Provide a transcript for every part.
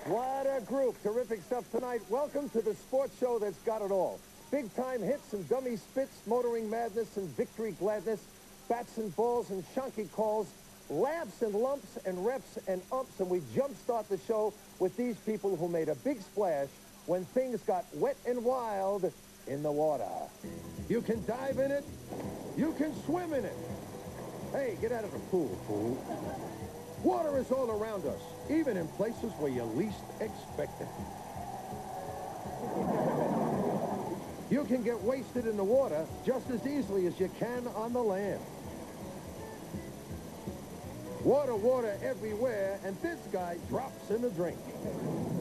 What a group. Terrific stuff tonight. Welcome to the sports show that's got it all. Big-time hits and dummy spits, motoring madness and victory gladness, bats and balls and shonky calls, laughs and lumps and reps and umps, and we jumpstart the show with these people who made a big splash when things got wet and wild in the water. You can dive in it. You can swim in it. Hey, get out of the pool, fool. Water is all around us, even in places where you least expect it. You can get wasted in the water just as easily as you can on the land. Water, water everywhere, and this guy drops in a drink.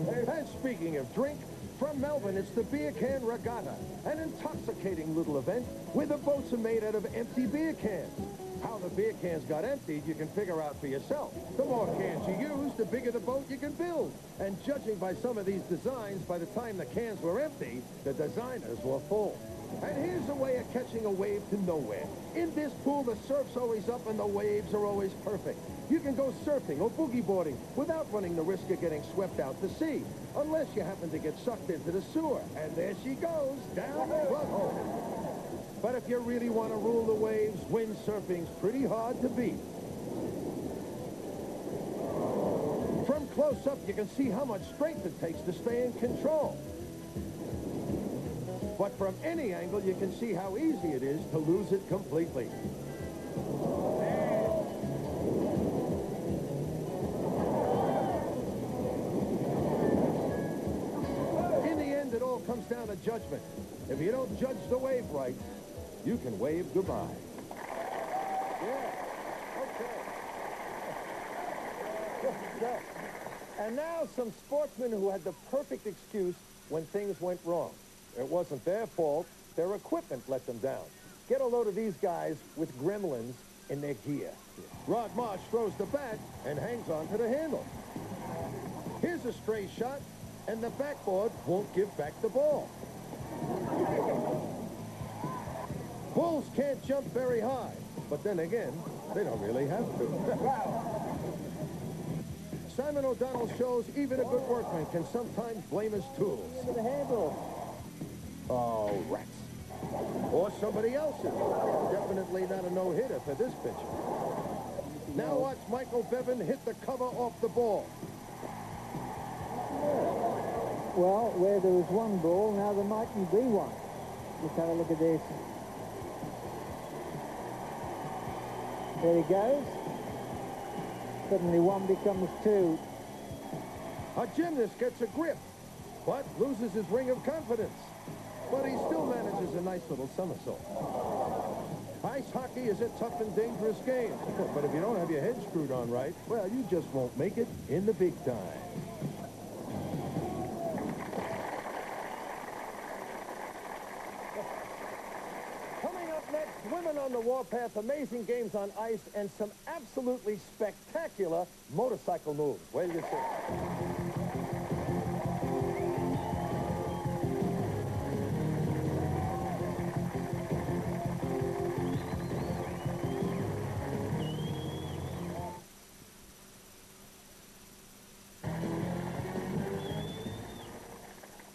And speaking of drink, from Melbourne, it's the Beer Can Regatta, an intoxicating little event where the boats are made out of empty beer cans. How the beer cans got emptied, you can figure out for yourself. The more cans you use, the bigger the boat you can build. And judging by some of these designs, by the time the cans were empty, the designers were full. And here's a way of catching a wave to nowhere. In this pool, the surf's always up and the waves are always perfect. You can go surfing or boogie boarding without running the risk of getting swept out to sea, unless you happen to get sucked into the sewer. And there she goes, down the plug hole. But if you really want to rule the waves, windsurfing's pretty hard to beat. From close up, you can see how much strength it takes to stay in control. But from any angle, you can see how easy it is to lose it completely. In the end, it all comes down to judgment. If you don't judge the wave right, you can wave goodbye. Yeah. Okay. And now some sportsmen who had the perfect excuse when things went wrong. It wasn't their fault. Their equipment let them down. Get a load of these guys with gremlins in their gear. Rod Marsh throws the bat and hangs on to the handle. Here's a stray shot, and the backboard won't give back the ball. Bulls can't jump very high, but then again, they don't really have to. Simon O'Donnell shows even a good workman can sometimes blame his tools. Into the handle. Oh, rats. Or somebody else's. Definitely not a no-hitter for this pitcher. Now watch Michael Bevan hit the cover off the ball. Well, where there was one ball, now there mightn't be one. Let's have a look at this. There he goes. Suddenly one becomes two. A gymnast gets a grip, but loses his ring of confidence. But he still manages a nice little somersault. Ice hockey is a tough and dangerous game. But if you don't have your head screwed on right, well, you just won't make it in the big time. Coming up next, women on the warpath, amazing games on ice, and some absolutely spectacular motorcycle moves. Wait till you see.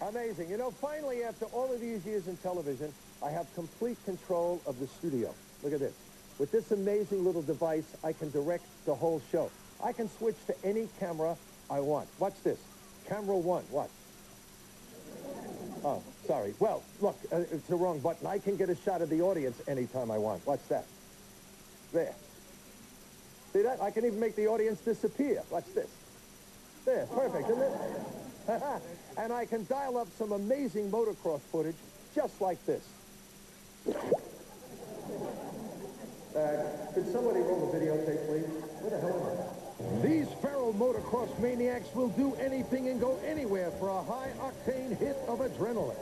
Amazing. You know, finally, after all of these years in television, I have complete control of the studio. Look at this. With this amazing little device, I can direct the whole show. I can switch to any camera I want. Watch this. Camera one. Watch. Oh, sorry. Well, look, it's the wrong button. I can get a shot of the audience anytime I want. Watch that. There. See that? I can even make the audience disappear. Watch this. There. Perfect, isn't it? And I can dial up some amazing motocross footage just like this. Could somebody roll the videotape, please? Where the hell am I? These feral motocross maniacs will do anything and go anywhere for a high-octane hit of adrenaline.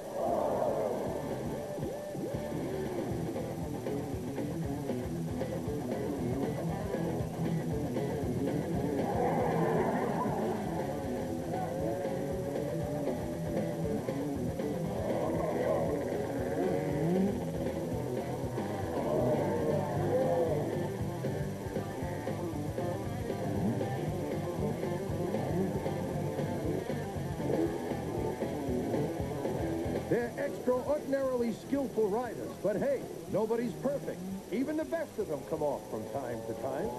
extraordinarily skillful riders. But hey, nobody's perfect. Even the best of them come off from time to time.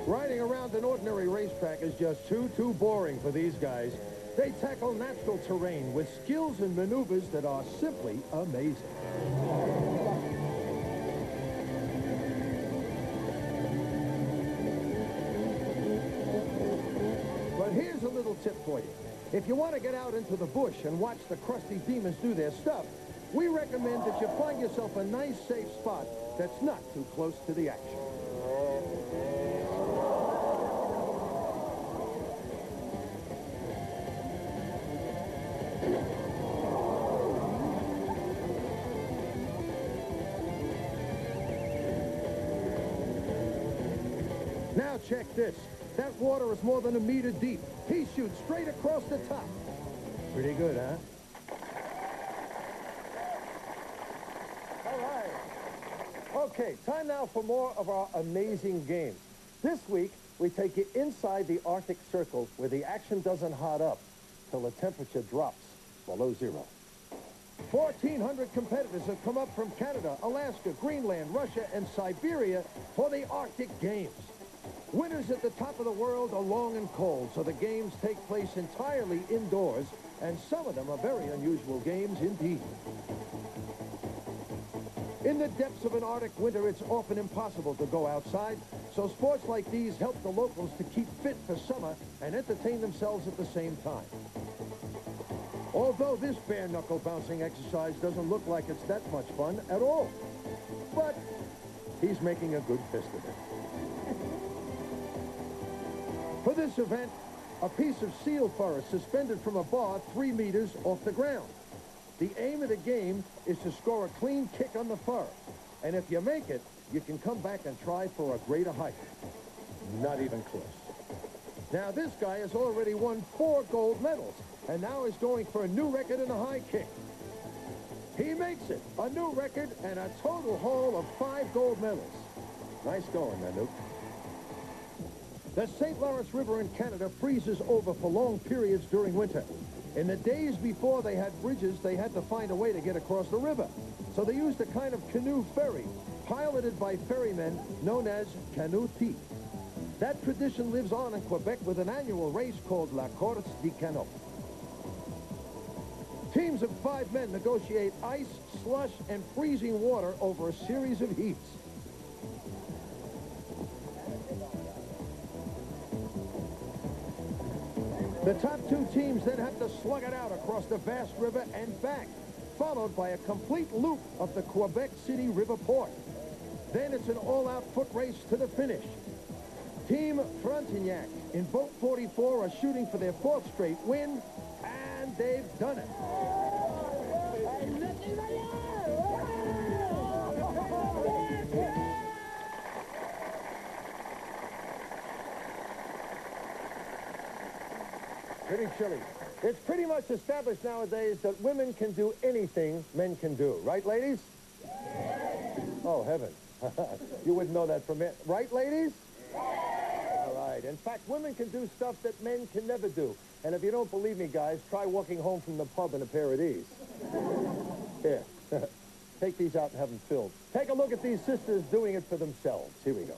Riding around an ordinary racetrack is just too boring for these guys. They tackle natural terrain with skills and maneuvers that are simply amazing. But here's a little tip for you. If you want to get out into the bush and watch the crusty demons do their stuff, we recommend that you find yourself a nice, safe spot that's not too close to the action. Now check this. That water is more than a meter deep. He shoots straight across the top. Pretty good, huh? All right. Okay, time now for more of our amazing games. This week, we take you inside the Arctic Circle where the action doesn't hot up till the temperature drops below zero. 1,400 competitors have come up from Canada, Alaska, Greenland, Russia, and Siberia for the Arctic Games. Winters at the top of the world are long and cold, so the games take place entirely indoors, and some of them are very unusual games indeed. In the depths of an Arctic winter, it's often impossible to go outside, so sports like these help the locals to keep fit for summer and entertain themselves at the same time. Although this bare-knuckle bouncing exercise doesn't look like it's that much fun at all, but he's making a good fist of it. For this event, a piece of seal fur is suspended from a bar 3 meters off the ground. The aim of the game is to score a clean kick on the fur. And if you make it, you can come back and try for a greater height. Not even close. Now, this guy has already won 4 gold medals, and now is going for a new record in a high kick. He makes it, a new record and a total haul of 5 gold medals. Nice going, Nanook. The St. Lawrence River in Canada freezes over for long periods during winter. In the days before they had bridges, they had to find a way to get across the river. So they used a kind of canoe ferry, piloted by ferrymen known as canoe-thief. That tradition lives on in Quebec with an annual race called La Course du Canot. Teams of 5 men negotiate ice, slush, and freezing water over a series of heats. The top 2 teams then have to slug it out across the vast river and back, followed by a complete loop of the Quebec City River Port. Then it's an all-out foot race to the finish. Team Frontenac in Boat 44 are shooting for their 4th straight win, and they've done it. Pretty chilly. It's pretty much established nowadays that women can do anything men can do. Right, ladies? Oh, heaven. You wouldn't know that from it. Right, ladies? All right. In fact, women can do stuff that men can never do. And if you don't believe me, guys, try walking home from the pub in a pair of these. Here. Take these out and have them filled. Take a look at these sisters doing it for themselves. Here we go.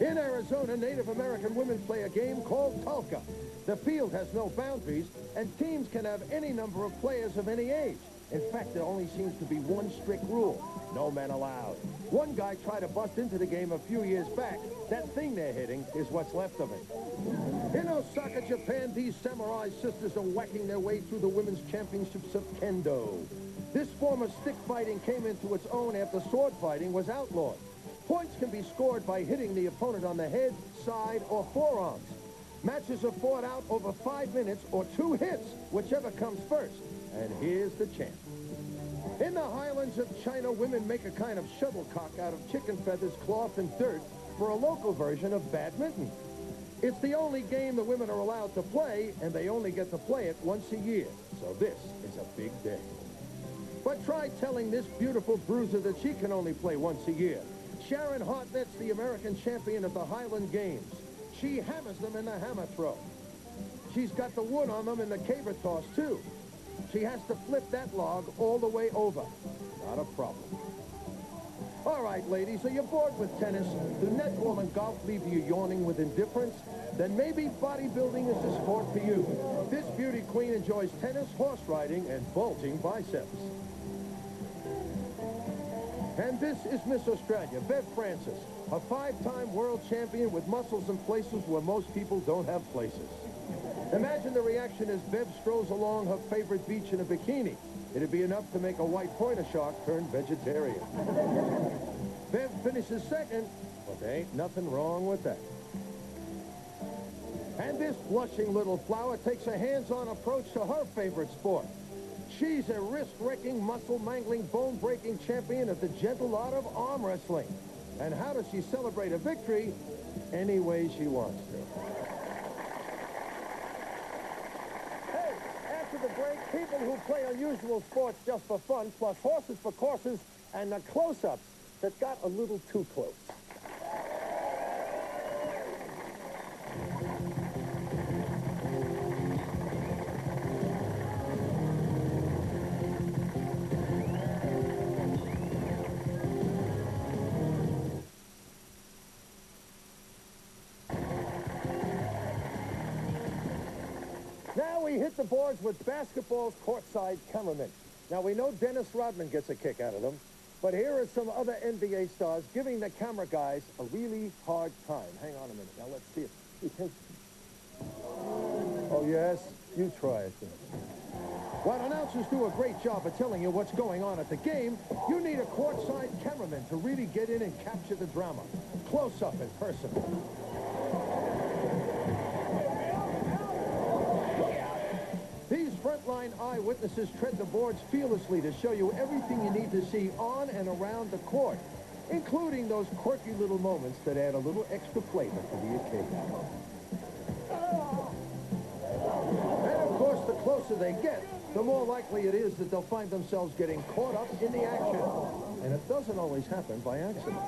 In Arizona, Native American women play a game called Talka. The field has no boundaries, and teams can have any number of players of any age. In fact, there only seems to be one strict rule. No men allowed. One guy tried to bust into the game a few years back. That thing they're hitting is what's left of it. In Osaka, Japan, these samurai sisters are whacking their way through the women's championships of kendo. This form of stick fighting came into its own after sword fighting was outlawed. Points can be scored by hitting the opponent on the head, side, or forearms. Matches are fought out over 5 minutes or 2 hits, whichever comes first. And here's the champ. In the highlands of China, women make a kind of shuttlecock out of chicken feathers, cloth, and dirt for a local version of badminton. It's the only game the women are allowed to play, and they only get to play it once a year. So this is a big day. But try telling this beautiful bruiser that she can only play once a year. Sharon Hartnett's the American champion at the Highland Games. She hammers them in the hammer throw. She's got the wood on them in the caber toss, too. She has to flip that log all the way over. Not a problem. All right, ladies, are you bored with tennis? Do netball and golf leave you yawning with indifference? Then maybe bodybuilding is the sport for you. This beauty queen enjoys tennis, horse riding, and bulging biceps. And this is Miss Australia, Bev Francis, a 5-time world champion with muscles in places where most people don't have places. Imagine the reaction as Bev strolls along her favorite beach in a bikini. It'd be enough to make a white pointer shark turn vegetarian. Bev finishes second, but there ain't nothing wrong with that. And this blushing little flower takes a hands-on approach to her favorite sport. She's a wrist-wrecking, muscle-mangling, bone-breaking champion of the gentle art of arm wrestling. And how does she celebrate a victory? Any way she wants to. Hey, after the break, people who play unusual sports just for fun, plus horses for courses, and the close-ups that got a little too close. Now we hit the boards with basketball's courtside cameramen. Now we know Dennis Rodman gets a kick out of them, but here are some other NBA stars giving the camera guys a really hard time. Hang on a minute. Now let's see it. Oh, yes? You try it then. While announcers do a great job of telling you what's going on at the game, you need a courtside cameraman to really get in and capture the drama. Close up and personal. These frontline eyewitnesses tread the boards fearlessly to show you everything you need to see on and around the court, including those quirky little moments that add a little extra flavor to the occasion. And of course, the closer they get, the more likely it is that they'll find themselves getting caught up in the action. And it doesn't always happen by accident.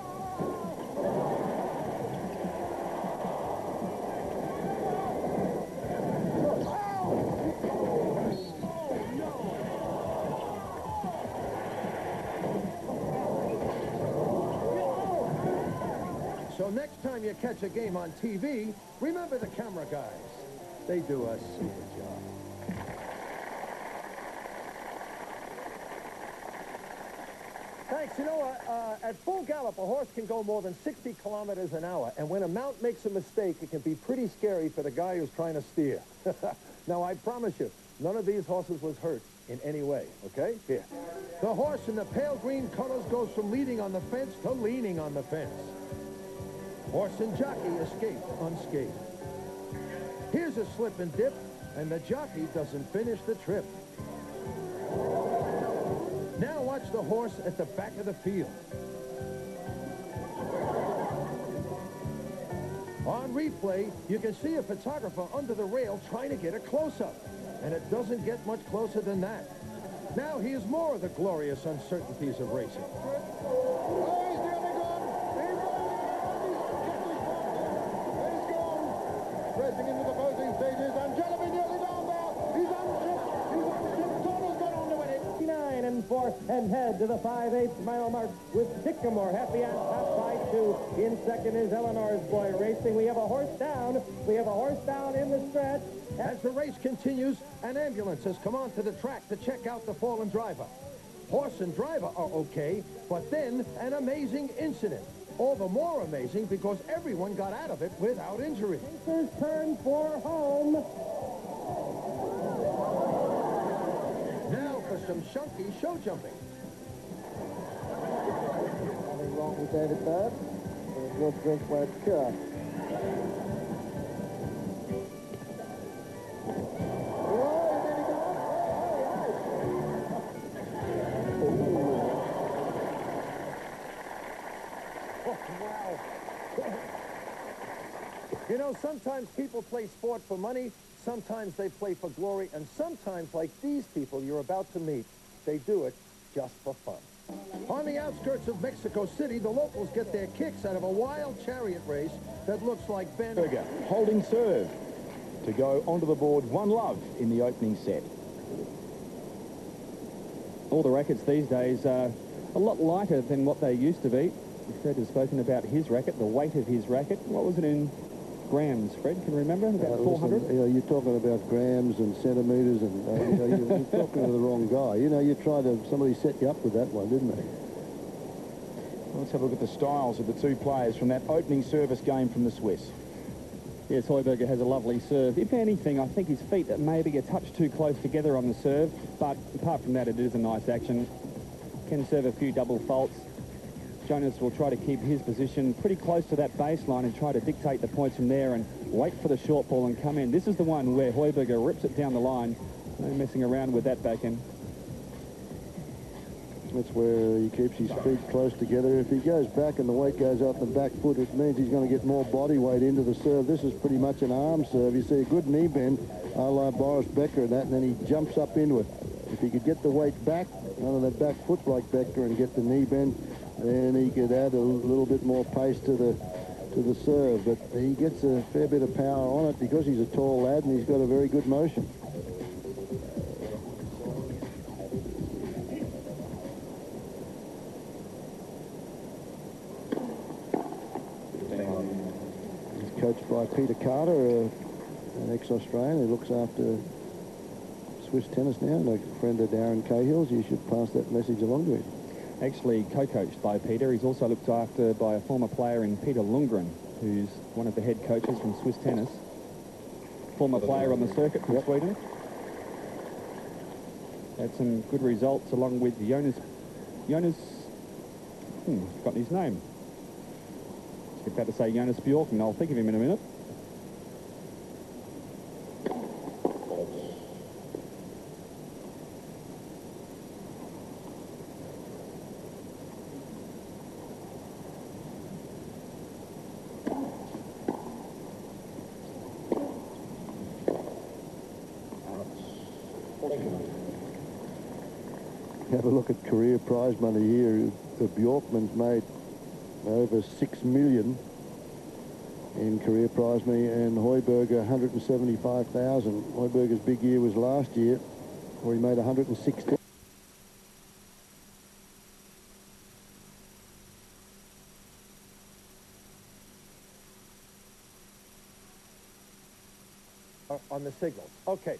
So next time you catch a game on TV, remember the camera guys. They do a super job. Thanks. You know, at full gallop, a horse can go more than 60 kilometers an hour. And when a mount makes a mistake, it can be pretty scary for the guy who's trying to steer. Now, I promise you, none of these horses was hurt in any way, okay? Here. The horse in the pale green colors goes from leading on the fence to leaning on the fence. Horse and jockey escaped unscathed. Here's a slip and dip, and the jockey doesn't finish the trip. Now watch the horse at the back of the field. On replay, you can see a photographer under the rail trying to get a close-up, and it doesn't get much closer than that. Now here's more of the glorious uncertainties of racing. Racing into the closing stages, and Jellyby nearly down there. He's unchipped. Total's got on to win it. 9 and 4 and head to the 5/8 mile mark with Sycamore happy on top by 2. In second is Eleanor's Boy racing. racing. We have a horse down. We have a horse down in the stretch. As the race continues, an ambulance has come onto the track to check out the fallen driver. Horse and driver are okay, but then an amazing incident. All the more amazing because everyone got out of it without injury. Racers turn for home. Now for some shunky show jumping. Nothing wrong with David Bird. It was drink where it's pure. You know, sometimes people play sport for money, sometimes they play for glory, and sometimes, like these people you're about to meet, they do it just for fun. On the outskirts of Mexico City, the locals get their kicks out of a wild chariot race that looks like Ben... Berger holding serve to go onto the board 1-love in the opening set. All the rackets these days are a lot lighter than what they used to be. Fred has spoken about his racket, the weight of his racket. What was it in grams, Fred? Can you remember? About 400? Listen, you know, you're talking about grams and centimetres, and you know, you're talking to the wrong guy. You know, somebody set you up with that one, didn't they? Well, let's have a look at the styles of the two players from that opening service game from the Swiss. Yes, Heuberger has a lovely serve. If anything, I think his feet are maybe a touch too close together on the serve, but apart from that, it is a nice action. Can serve a few double faults. Jonas will try to keep his position pretty close to that baseline and try to dictate the points from there and wait for the short ball and come in. This is the one where Heuberger rips it down the line. No messing around with that backhand. That's where he keeps his feet close together. If he goes back and the weight goes up the back foot, it means he's going to get more body weight into the serve. This is pretty much an arm serve. You see a good knee bend, a la Boris Becker and that, and then he jumps up into it. If he could get the weight back onto that back foot like Becker and get the knee bend, then he could add a little bit more pace to the serve. But he gets a fair bit of power on it because he's a tall lad and he's got a very good motion. He's coached by Peter Carter, an ex-Australian who looks after Swiss tennis now, and a friend of Darren Cahill's. You should pass that message along to him. Actually co-coached by Peter. He's also looked after by a former player in Peter Lundgren, who's one of the head coaches from Swiss tennis. Former player on the circuit from Sweden. Had some good results along with Jonas, forgotten his name. I was about to say Jonas Bjorken. I'll think of him in a minute. Have a look at career prize money here. The Bjorkman's made over $6 million in career prize money, and Heuberger $175,000. Heuberger's big year was last year, where he made $116,000. On the signals. Okay.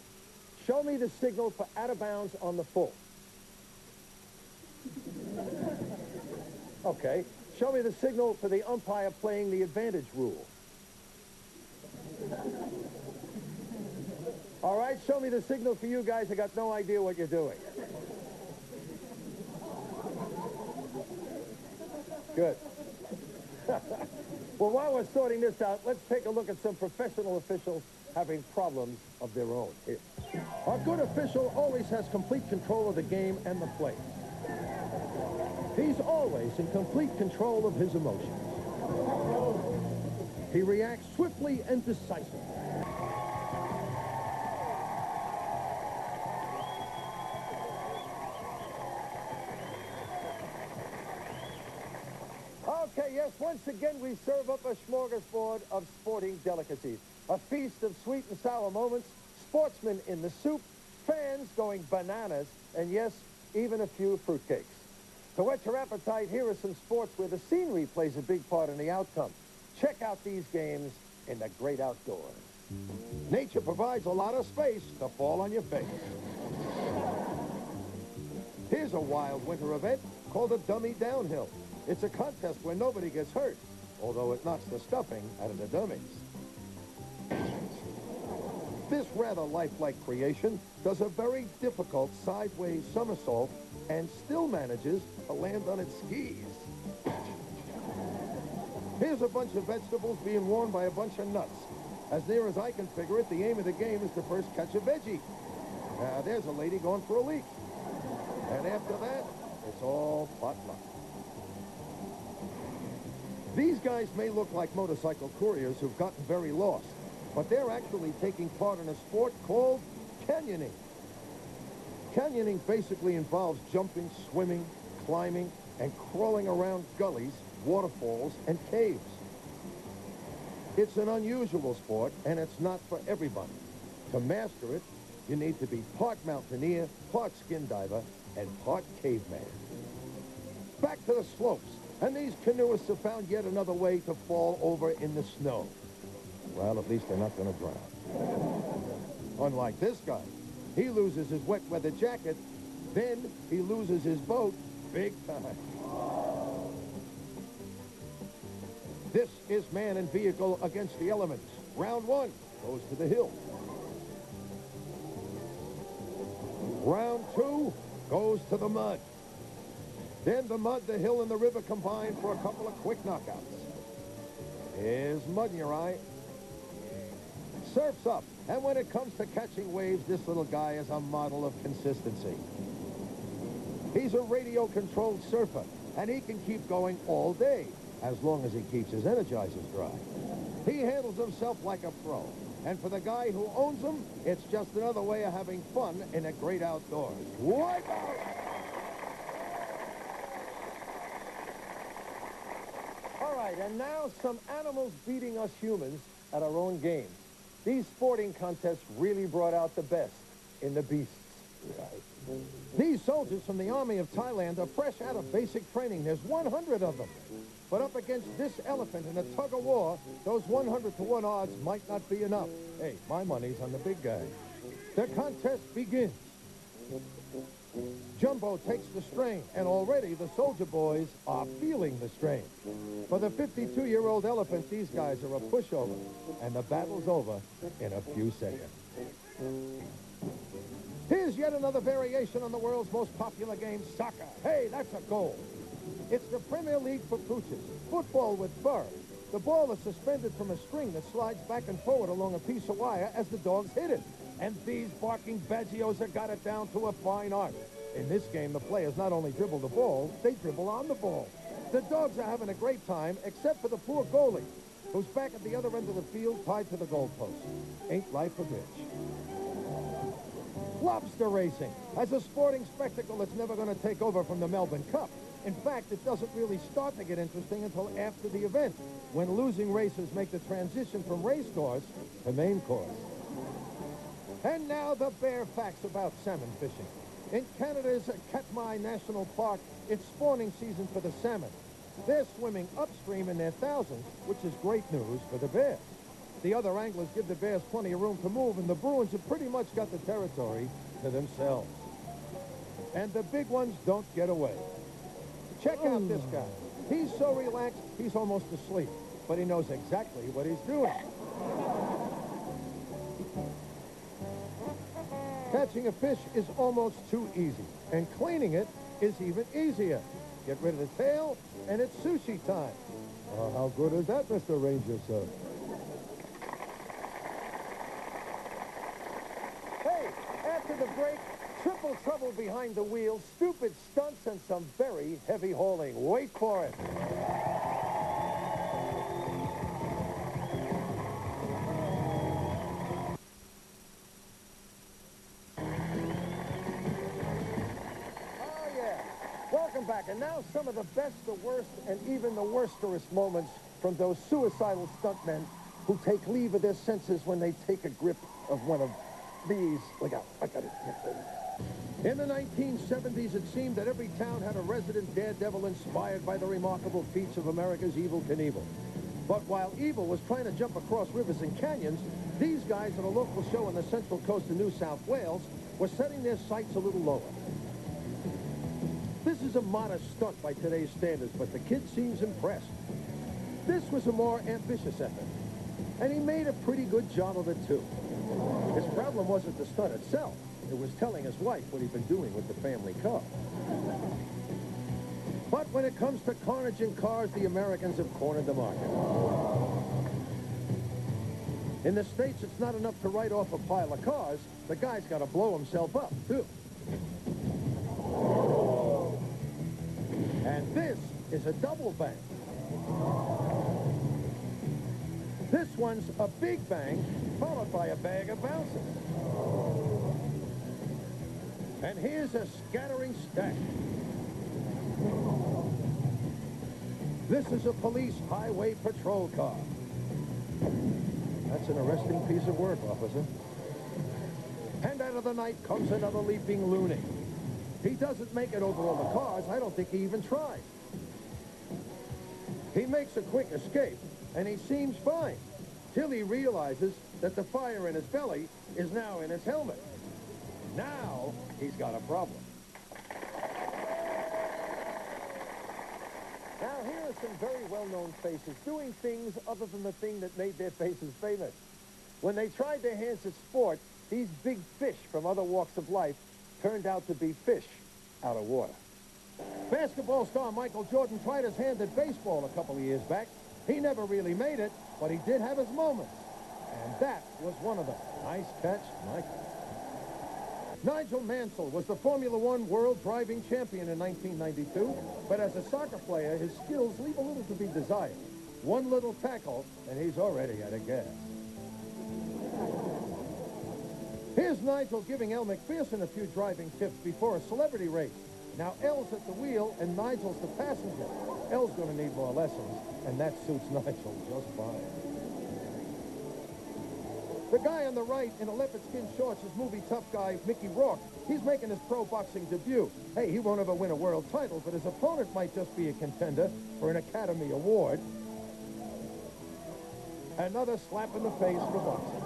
Show me the signal for out of bounds on the full. Okay. Show me the signal for the umpire playing the advantage rule. All right, show me the signal for you guys. I got no idea what you're doing. Good. Well, while we're sorting this out, let's take a look at some professional officials having problems of their own. Here. A good official always has complete control of the game and the play. He's always in complete control of his emotions. He reacts swiftly and decisively. Okay, yes, once again we serve up a smorgasbord of sporting delicacies. A feast of sweet and sour moments, sportsmen in the soup, fans going bananas, and yes, even a few fruitcakes. To whet your appetite, here are some sports where the scenery plays a big part in the outcome. Check out these games in the great outdoors. Nature provides a lot of space to fall on your face. Here's a wild winter event called a dummy downhill. It's a contest where nobody gets hurt, although it knocks the stuffing out of the dummies. This rather lifelike creation does a very difficult sideways somersault and still manages to land on its skis. Here's a bunch of vegetables being worn by a bunch of nuts. As near as I can figure it, the aim of the game is to first catch a veggie. Now, there's a lady going for a leak. And after that, it's all potluck. These guys may look like motorcycle couriers who've gotten very lost, but they're actually taking part in a sport called canyoning. Canyoning basically involves jumping, swimming, climbing, and crawling around gullies, waterfalls, and caves. It's an unusual sport, and it's not for everybody. To master it, you need to be part mountaineer, part skin diver, and part caveman. Back to the slopes, and these canoeists have found yet another way to fall over in the snow. Well, at least they're not going to drown. Unlike this guy, he loses his wet weather jacket, then he loses his boat big time. This is man and vehicle against the elements. Round one goes to the hill. Round two goes to the mud. Then the mud, the hill, and the river combine for a couple of quick knockouts. Here's mud in your eye. Surf's up, and when it comes to catching waves, this little guy is a model of consistency. He's a radio-controlled surfer, and he can keep going all day, as long as he keeps his energizers dry. He handles himself like a pro, and for the guy who owns him, it's just another way of having fun in the great outdoors. Wipe out! All right, and now some animals beating us humans at our own games. These sporting contests really brought out the best in the beasts. Right. These soldiers from the Army of Thailand are fresh out of basic training. There's 100 of them. But up against this elephant in a tug-of-war, those 100-to-1 odds might not be enough. Hey, my money's on the big guy. The contest begins. Jumbo takes the strain, and already the soldier boys are feeling the strain. For the 52-year-old elephant, these guys are a pushover, and the battle's over in a few seconds. Here's yet another variation on the world's most popular game, soccer. Hey, that's a goal. It's the Premier League for pooches, football with fur. The ball is suspended from a string that slides back and forward along a piece of wire as the dogs hit it. And these barking Baggios have got it down to a fine art. In this game, the players not only dribble the ball, they dribble on the ball. The dogs are having a great time, except for the poor goalie, who's back at the other end of the field tied to the goalpost. Ain't life a bitch. Lobster racing. As a sporting spectacle, it's never going to take over from the Melbourne Cup. In fact, it doesn't really start to get interesting until after the event, when losing racers make the transition from race course to main course. And now the bare facts about salmon fishing. In Canada's Katmai National Park, it's spawning season for the salmon. They're swimming upstream in their thousands, which is great news for the bears. The other anglers give the bears plenty of room to move, and the Bruins have pretty much got the territory to themselves. And the big ones don't get away. Check out this guy. He's so relaxed, he's almost asleep, but he knows exactly what he's doing. Catching a fish is almost too easy, and cleaning it is even easier. Get rid of the tail, and it's sushi time. How good is that, Mr. Ranger, sir? Hey, after the break, triple trouble behind the wheel, stupid stunts, and some very heavy hauling. Wait for it. Welcome back, and now some of the best, the worst, and even the worsterest moments from those suicidal stuntmen who take leave of their senses when they take a grip of one of these. Look out, I got it. In the 1970s, it seemed that every town had a resident daredevil inspired by the remarkable feats of America's Evel Knievel. But while Evil was trying to jump across rivers and canyons, these guys at a local show on the central coast of New South Wales were setting their sights a little lower. This is a modest stunt by today's standards, but the kid seems impressed. This was a more ambitious effort, and he made a pretty good job of it, too. His problem wasn't the stunt itself. It was telling his wife what he'd been doing with the family car. But when it comes to carnage in cars, the Americans have cornered the market. In the States, it's not enough to write off a pile of cars. The guy's got to blow himself up, too. And this is a double bang. This one's a big bang, followed by a bag of bounces. And here's a scattering stack. This is a police highway patrol car. That's an arresting piece of work, officer. And out of the night comes another leaping loony. He doesn't make it over all the cars. I don't think he even tried. He makes a quick escape, and he seems fine, till he realizes that the fire in his belly is now in his helmet. Now he's got a problem. Now, here are some very well-known faces doing things other than the thing that made their faces famous. When they tried to enhance its sport, these big fish from other walks of life turned out to be fish out of water. Basketball star Michael Jordan tried his hand at baseball a couple of years back. He never really made it, but he did have his moments. And that was one of them. Nice catch, Michael. Nigel Mansell was the Formula One World Driving Champion in 1992, but as a soccer player, his skills leave a little to be desired. One little tackle, and he's already out of gas. Here's Nigel giving Elle Macpherson a few driving tips before a celebrity race. Now, Elle's at the wheel, and Nigel's the passenger. Elle's going to need more lessons, and that suits Nigel just fine. The guy on the right in a leopard skin shorts is movie tough guy Mickey Rourke. He's making his pro boxing debut. Hey, he won't ever win a world title, but his opponent might just be a contender for an Academy Award. Another slap in the face for boxing.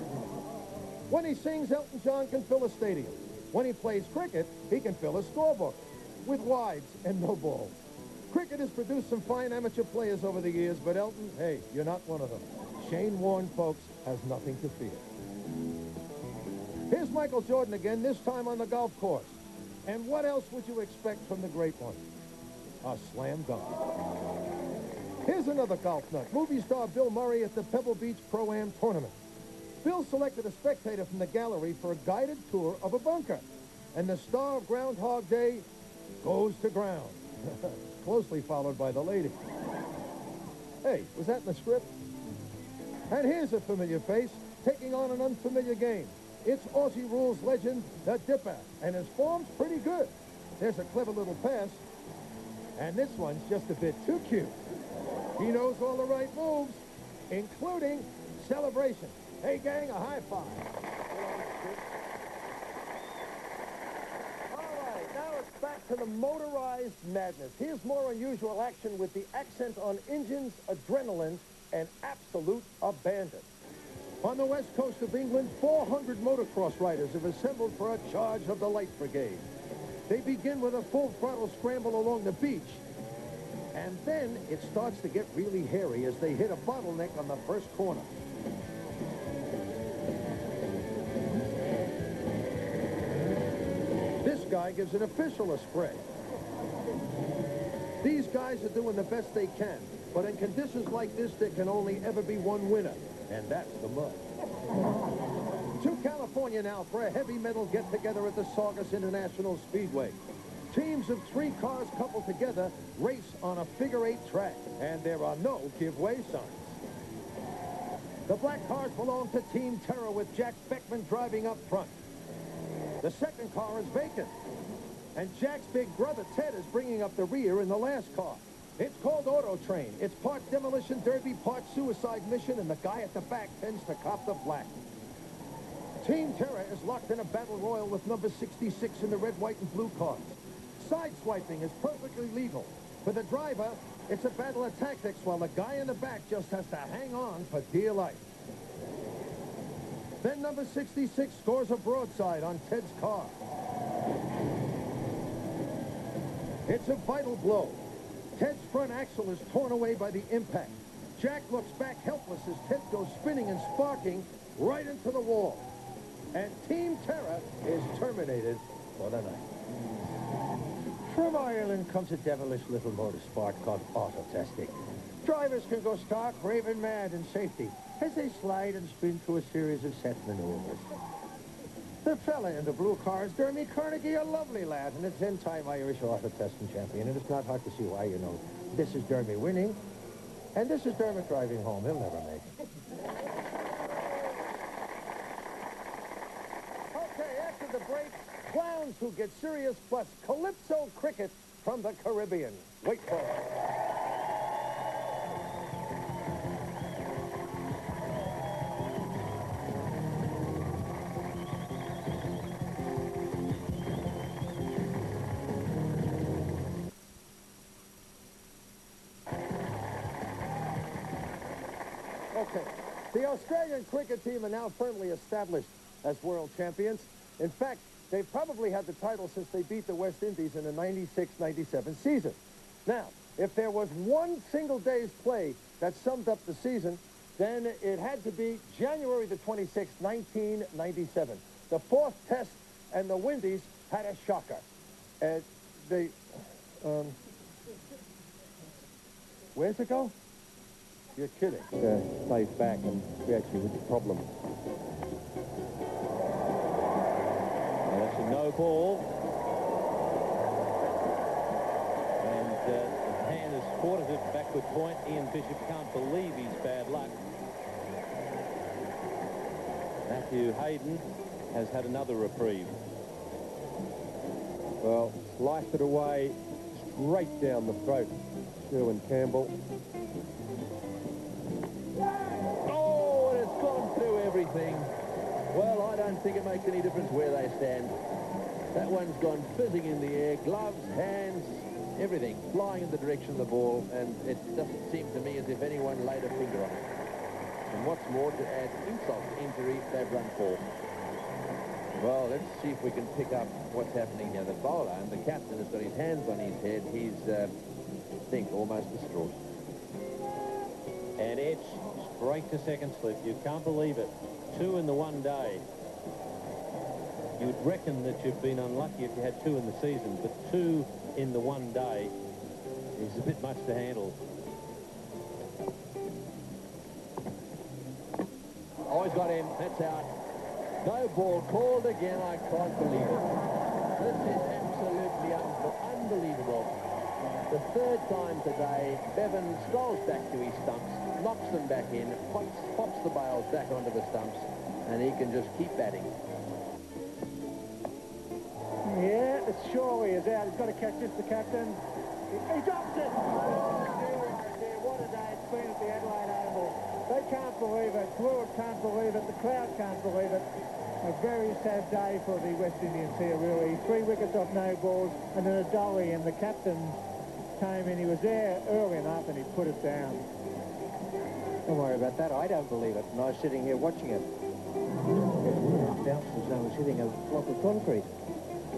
When he sings, Elton John can fill a stadium. When he plays cricket, he can fill a scorebook with wides and no balls. Cricket has produced some fine amateur players over the years, but Elton, hey, you're not one of them. Shane Warne, folks, has nothing to fear. Here's Michael Jordan again, this time on the golf course. And what else would you expect from the great one? A slam dunk. Here's another golf nut, movie star Bill Murray at the Pebble Beach Pro-Am tournament. Bill selected a spectator from the gallery for a guided tour of a bunker. And the star of Groundhog Day goes to ground. Closely followed by the lady. Hey, was that in the script? And here's a familiar face taking on an unfamiliar game. It's Aussie rules legend, the Dipper, and his form's pretty good. There's a clever little pass, and this one's just a bit too cute. He knows all the right moves, including celebration. Hey, gang, a high five. All right, now it's back to the motorized madness. Here's more unusual action with the accent on engines, adrenaline, and absolute abandon. On the west coast of England, 400 motocross riders have assembled for a charge of the Light Brigade. They begin with a full throttle scramble along the beach. And then it starts to get really hairy as they hit a bottleneck on the first corner. This guy gives an official a spray. These guys are doing the best they can. But in conditions like this, there can only ever be one winner, and that's the mud. To California now for a heavy metal get-together at the Saugus International Speedway. Teams of 3 cars coupled together race on a figure-8 track, and there are no give-way signs. The black cars belong to Team Terror with Jack Beckman driving up front. The second car is vacant, and Jack's big brother Ted is bringing up the rear in the last car. It's called Auto Train. It's part demolition derby, part suicide mission, and the guy at the back tends to cop the flak. Team Terror is locked in a battle royal with number 66 in the red, white, and blue cars. Sideswiping is perfectly legal. For the driver, It's a battle of tactics while the guy in the back just has to hang on for dear life. Then number 66 scores a broadside on Ted's car. It's a vital blow. Ted's front axle is torn away by the impact. Jack looks back helpless as Ted goes spinning and sparking right into the wall. And Team Terror is terminated for the night. From Ireland comes a devilish little motorsport called auto testing. Drivers can go stark, raving mad in safety as they slide and spin through a series of set maneuvers. The fella in the blue car is Dermy Carnegie, a lovely lad, and a 10-time Irish auto testing champion. And it's not hard to see why, you know. This is Dermy winning, and this is Dermot driving home. He'll never make it. Okay, after the break, clowns who get serious plus Calypso cricket from the Caribbean. Wait for it. Okay, the Australian cricket team are now firmly established as world champions. In fact, they've probably had the title since they beat the West Indies in the 96-97 season. Now, if there was one single day's play that summed up the season, then it had to be January the 26th, 1997. The fourth test, and the Windies had a shocker. Where's it go? You're kidding. Plays back, and we actually with the problem. That's a no ball. And the hand has caught it at backward point. Ian Bishop can't believe his bad luck. Matthew Hayden has had another reprieve. Well, sliced it away straight down the throat. Sherwin Campbell. Oh, and it's gone through everything. Well, I don't think it makes any difference where they stand. That one's gone fizzing in the air. Gloves, hands, everything flying in the direction of the ball, and it doesn't seem to me as if anyone laid a finger on it. And what's more, to add insult to injury, they've run four. Well, let's see if we can pick up what's happening now. The bowler and the captain has got his hands on his head. He's, I think, almost distraught. And it's straight to second slip. You can't believe it. 2 in the one day. You'd reckon that you've been unlucky if you had 2 in the season, but 2 in the one day is a bit much to handle. Oh, he's got him. That's out. No ball called again. I can't believe it. This is absolutely unbelievable. The third time today, Bevan strolls back to his stumps, knocks them back in, pops the bails back onto the stumps, and he can just keep batting. Yeah, sure he is out. He's got to catch this, the captain. He drops it! What a day it's been at the Adelaide Oval. They can't believe it. Blewitt can't believe it. The crowd can't believe it. A very sad day for the West Indians here, really. 3 wickets off no balls, and then a dolly, and the captain came in. He was there early enough, and he put it down. Don't worry about that. I don't believe it. And I was sitting here watching it. It bounced as though I was hitting a block of concrete.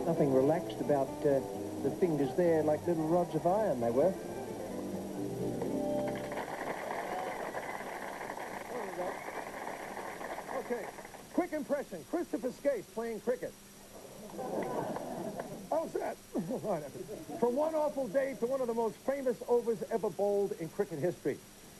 Nothing relaxed about the fingers there, like little rods of iron they were. Okay, quick impression. Christopher Skase playing cricket. How's that? From one awful day to one of the most famous overs ever bowled in cricket history.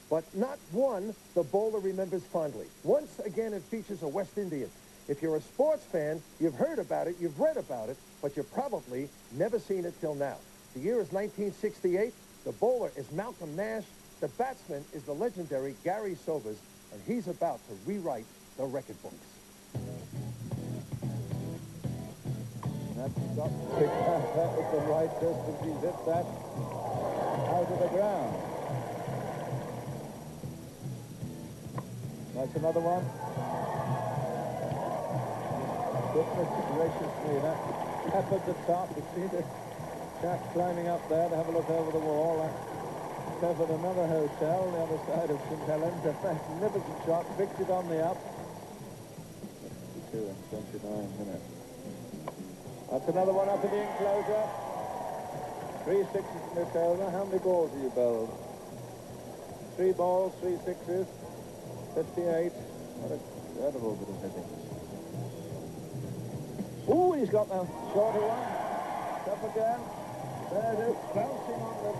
But not one the bowler remembers fondly. Once again, it features a West Indian. If you're a sports fan, you've heard about it, you've read about it, but you've probably never seen it till now. The year is 1968. The bowler is Malcolm Nash. The batsman is the legendary Gary Sobers, and he's about to rewrite the record books. That's got to pick that with the right distance. He's hit that out of the ground. That's another one. Goodness gracious me, that up at the top. You see the chap climbing up there to have a look over the wall. covered another hotel on the other side of St. Helens. A magnificent shot. Picked it on the up. 52 and 29 minutes. That's another one up in the enclosure. 3 sixes in this over. How many balls have you bowled? 3 balls, 3 sixes. 58. What a incredible bit of hitting. Ooh, he's got the shorter one. Up again. There it is. Bouncing on the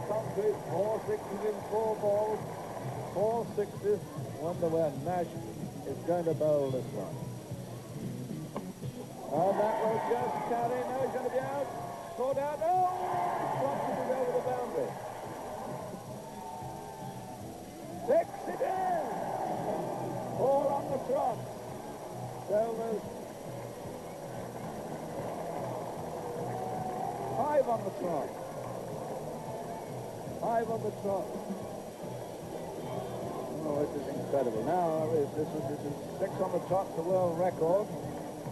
concrete. 4 sixes in 4 balls. 4 sixes. Wonder where Nash is going to bowl this one. And that will just carry. Now he's going to be out. Caught out. Oh! Drops it over the boundary. 6 it is. 4 on the trot. Selvers. 5 on the trot. 5 on the trot. Oh, this is incredible. Now, this is 6 on the trot, the world record.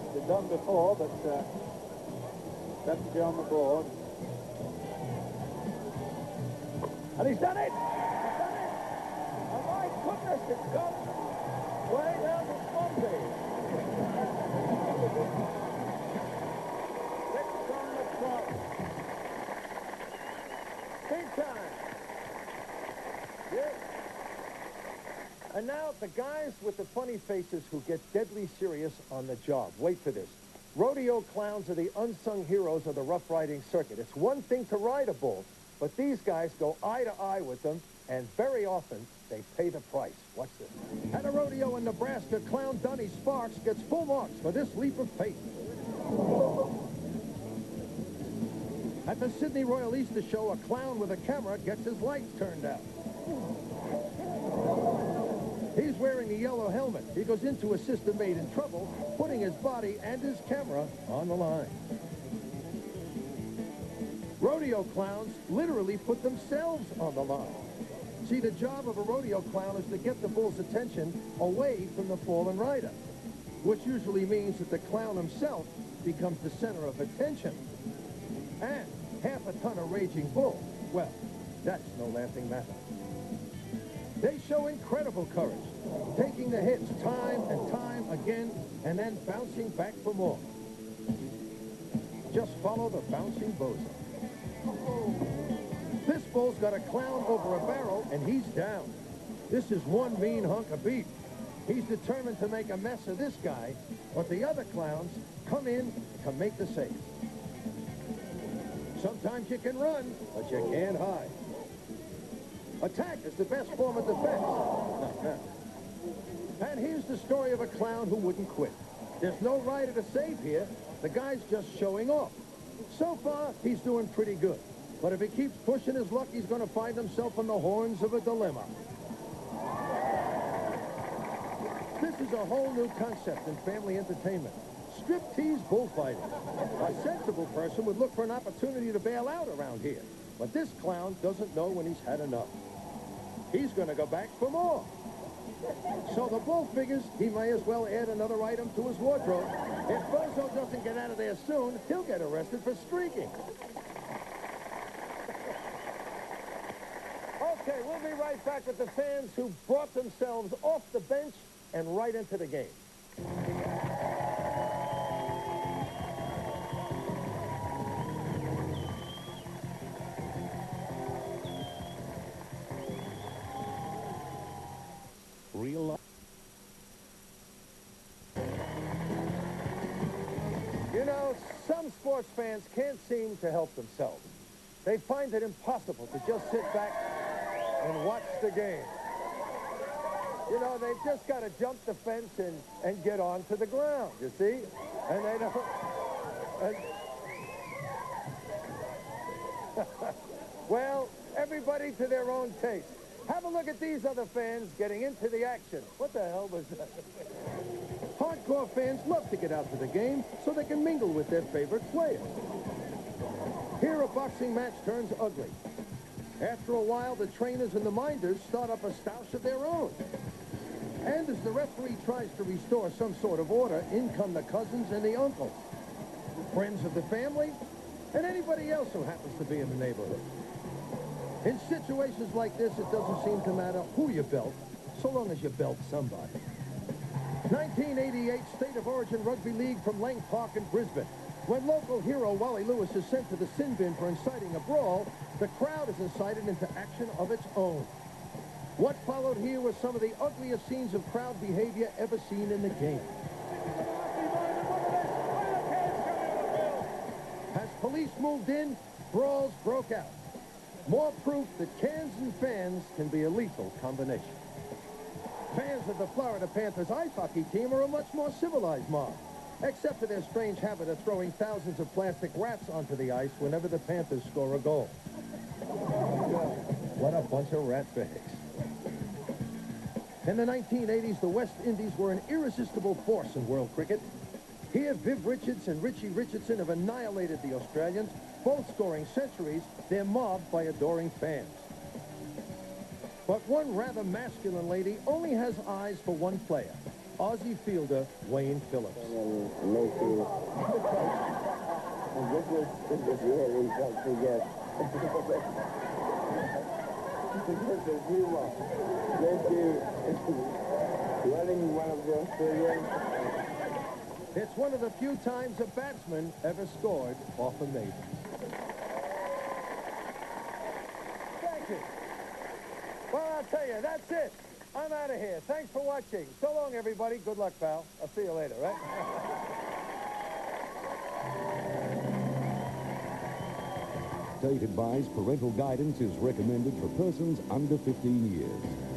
It's been done before, but that's to be on the board. And he's done it! He's done it! And my goodness, it's gone way down to Swansea. 6 on the trot. Big time. Yes. And now the guys with the funny faces who get deadly serious on the job. Wait for this. Rodeo clowns are the unsung heroes of the rough riding circuit. It's one thing to ride a bull, but these guys go eye to eye with them, and very often they pay the price. Watch this. At a rodeo in Nebraska, clown Donnie Sparks gets full marks for this leap of faith. At the Sydney Royal Easter Show, a clown with a camera gets his lights turned out. He's wearing a yellow helmet. He goes into a system made in trouble, putting his body and his camera on the line. Rodeo clowns literally put themselves on the line. See, the job of a rodeo clown is to get the bull's attention away from the fallen rider, which usually means that the clown himself becomes the center of attention. And half a ton of raging bull, well, that's no laughing matter. They show incredible courage, taking the hits time and time again, and then bouncing back for more. Just follow the bouncing bozo. This bull's got a clown over a barrel, and he's down. This is one mean hunk of beef. He's determined to make a mess of this guy, but the other clowns come in to make the save. Sometimes you can run, but you can't hide. Attack is the best form of defense. And here's the story of a clown who wouldn't quit. There's no rider to save here. The guy's just showing off. So far, he's doing pretty good. But if he keeps pushing his luck, he's going to find himself on the horns of a dilemma. This is a whole new concept in family entertainment. Striptease bullfighting. A sensible person would look for an opportunity to bail out around here. But this clown doesn't know when he's had enough. He's going to go back for more. So the bull figures he may as well add another item to his wardrobe. If Bozo doesn't get out of there soon, he'll get arrested for streaking. Okay, we'll be right back with the fans who brought themselves off the bench and right into the game. Real life. You know, some sports fans can't seem to help themselves. They find it impossible to just sit back and watch the game. You know, they've just got to jump the fence and get onto the ground, you see? And they don't... Well, everybody to their own taste. Have a look at these other fans getting into the action. What the hell was that? Hardcore fans love to get out to the game so they can mingle with their favorite players. Here a boxing match turns ugly. After a while, the trainers and the minders start up a stoush of their own. And as the referee tries to restore some sort of order, in come the cousins and the uncles, friends of the family, and anybody else who happens to be in the neighborhood. In situations like this, it doesn't seem to matter who you belt, so long as you belt somebody. 1988 State of Origin Rugby League from Lang Park in Brisbane. When local hero Wally Lewis is sent to the sin bin for inciting a brawl, the crowd is incited into action of its own. What followed here was some of the ugliest scenes of crowd behavior ever seen in the game. As police moved in, brawls broke out. More proof that cans and fans can be a lethal combination. Fans of the Florida Panthers ice hockey team are a much more civilized mob, except for their strange habit of throwing thousands of plastic rats onto the ice whenever the Panthers score a goal. What a bunch of rat bags. In the 1980s, the West Indies were an irresistible force in world cricket. Here, Viv Richards and Richie Richardson have annihilated the Australians, both scoring centuries. They're mobbed by adoring fans. But one rather masculine lady only has eyes for one player, Aussie fielder Wayne Phillips. It's one of the few times a batsman ever scored off a maiden. Thank you. Well, I'll tell you, that's it. I'm out of here. Thanks for watching. So long, everybody. Good luck, pal. I'll see you later, right? State advised parental guidance is recommended for persons under 15 years.